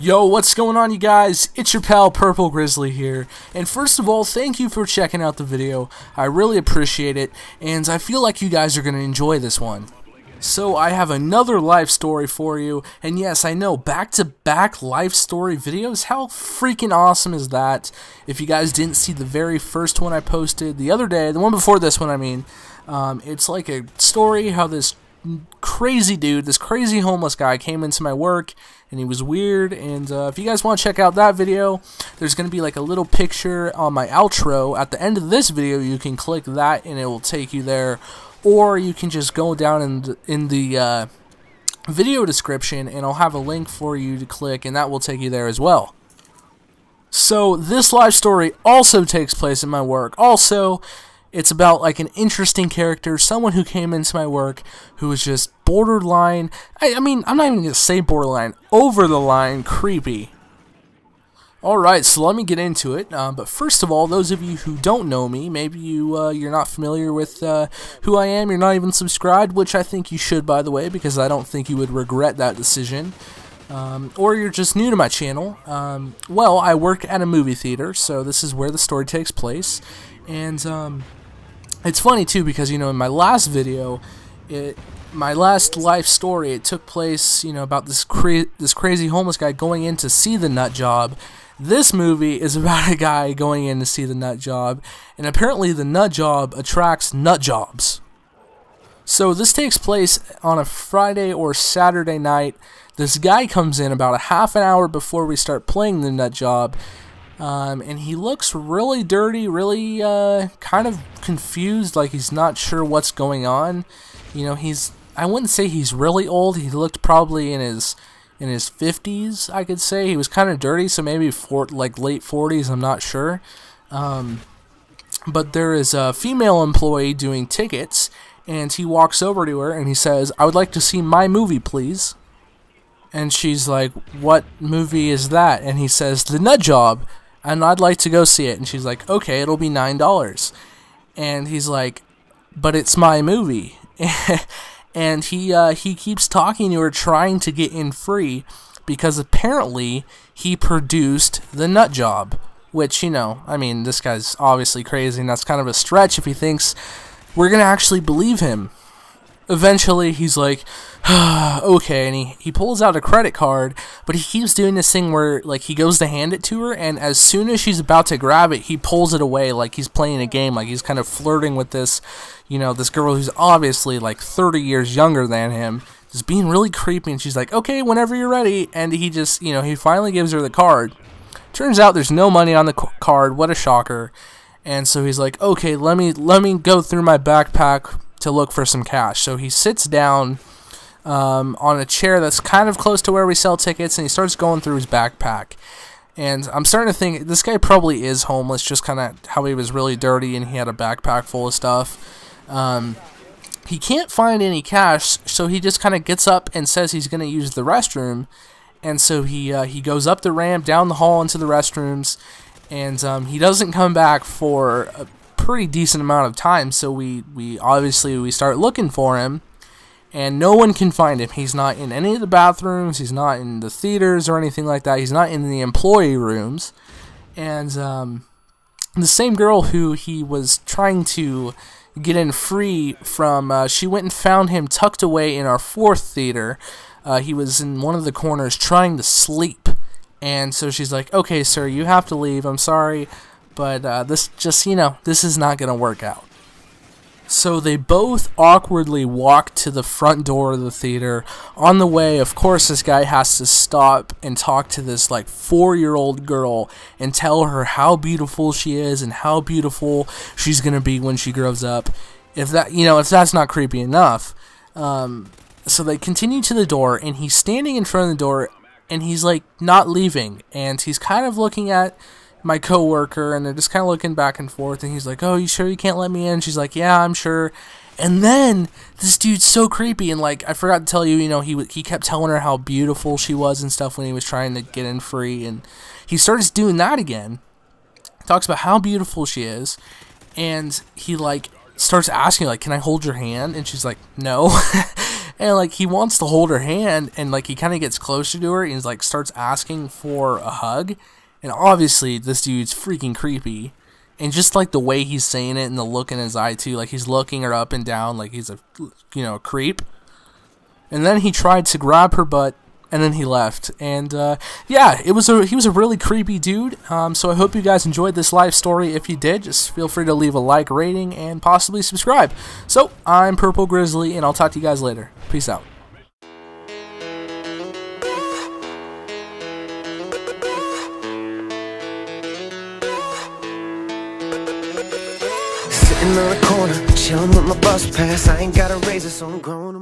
Yo, what's going on, you guys? It's your pal Purple Grizzly here, and first of all, thank you for checking out the video. I really appreciate it, and I feel like you guys are going to enjoy this one. So I have another life story for you, and yes, I know, back-to-back life story videos, how freaking awesome is that? If you guys didn't see the very first one I posted the other day, the one before this one I mean, it's like a story how this crazy dude, this crazy homeless guy came into my work, and he was weird, and if you guys want to check out that video, there's going to be like a little picture on my outro. At the end of this video, you can click that, and it will take you there, or you can just go down in the video description, and I'll have a link for you to click, and that will take you there as well. So, this life story also takes place in my work. Also, it's about like an interesting character, someone who came into my work who was just borderline, I mean, I'm not even going to say borderline, over the line creepy. Alright, so let me get into it, but first of all, those of you who don't know me, maybe you're not familiar with who I am, you're not even subscribed, which I think you should, by the way, because I don't think you would regret that decision. Or you're just new to my channel. Well, I work at a movie theater, so this is where the story takes place, and it's funny too because, you know, in my last video, my last life story, it took place, you know, about this crazy homeless guy going in to see the nut job. This movie is about a guy going in to see the nut job, and apparently the nut job attracts nut jobs. So this takes place on a Friday or Saturday night. This guy comes in about a half an hour before we start playing the nut job. And he looks really dirty, really kind of confused, like he's not sure what's going on. You know, I wouldn't say he's really old. He looked probably in his 50s, I could say. He was kind of dirty, so maybe like late 40s, I'm not sure. But there is a female employee doing tickets, and he walks over to her and he says, "I would like to see my movie, please." And she's like, "What movie is that?" And he says, "The Nut Job, and I'd like to go see it." And she's like, "Okay, it'll be $9. And he's like, "But it's my movie." And he keeps talking to her, trying to get in free, because apparently he produced The Nut Job, which, you know, I mean, this guy's obviously crazy, and that's kind of a stretch if he thinks we're gonna actually believe him. Eventually, he's like, okay, and he pulls out a credit card, but he keeps doing this thing where, like, he goes to hand it to her, and as soon as she's about to grab it, he pulls it away like he's playing a game, like he's kind of flirting with this, you know, this girl who's obviously, like, 30 years younger than him, just being really creepy, and she's like, "Okay, whenever you're ready," and he just, you know, he finally gives her the card. Turns out there's no money on the card, what a shocker, and so he's like, "Okay, let me go through my backpack to look for some cash." So he sits down on a chair that's kind of close to where we sell tickets, and he starts going through his backpack. And I'm starting to think this guy probably is homeless, just kind of how he was really dirty and he had a backpack full of stuff. He can't find any cash, so he just kind of gets up and says he's going to use the restroom. And so he goes up the ramp, down the hall into the restrooms, and he doesn't come back for a pretty decent amount of time. So we obviously start looking for him, and no one can find him. He's not in any of the bathrooms, he's not in the theaters or anything like that, he's not in the employee rooms. And the same girl who he was trying to get in free from, she went and found him tucked away in our fourth theater. He was in one of the corners trying to sleep, and so she's like, "Okay, sir, you have to leave, I'm sorry, but this just, you know, this is not going to work out." So they both awkwardly walk to the front door of the theater. On the way, of course, this guy has to stop and talk to this like 4-year-old girl and tell her how beautiful she is and how beautiful she's going to be when she grows up. If that, you know, if that's not creepy enough. So they continue to the door, and he's standing in front of the door, and he's like not leaving, and he's kind of looking at my coworker, and they're just kind of looking back and forth, and he's like, "Oh, you sure you can't let me in?" She's like, "Yeah, I'm sure." And then this dude's so creepy, and like I forgot to tell you, you know, he kept telling her how beautiful she was and stuff when he was trying to get in free, and he starts doing that again. Talks about how beautiful she is, and he like starts asking, like, "Can I hold your hand?" And she's like, "No." And like he wants to hold her hand, and like he kind of gets closer to her and he's like starts asking for a hug. And obviously this dude's freaking creepy, and just like the way he's saying it and the look in his eye too, like he's looking her up and down like he's a, you know, a creep. And then he tried to grab her butt, and then he left. And yeah, he was a really creepy dude. So I hope you guys enjoyed this life story. If you did, just feel free to leave a like, rating, and possibly subscribe. So I'm Purple Grizzly, and I'll talk to you guys later. Peace out. Sitting on the corner, chilling with my bus pass. I ain't got a razor, so I'm growing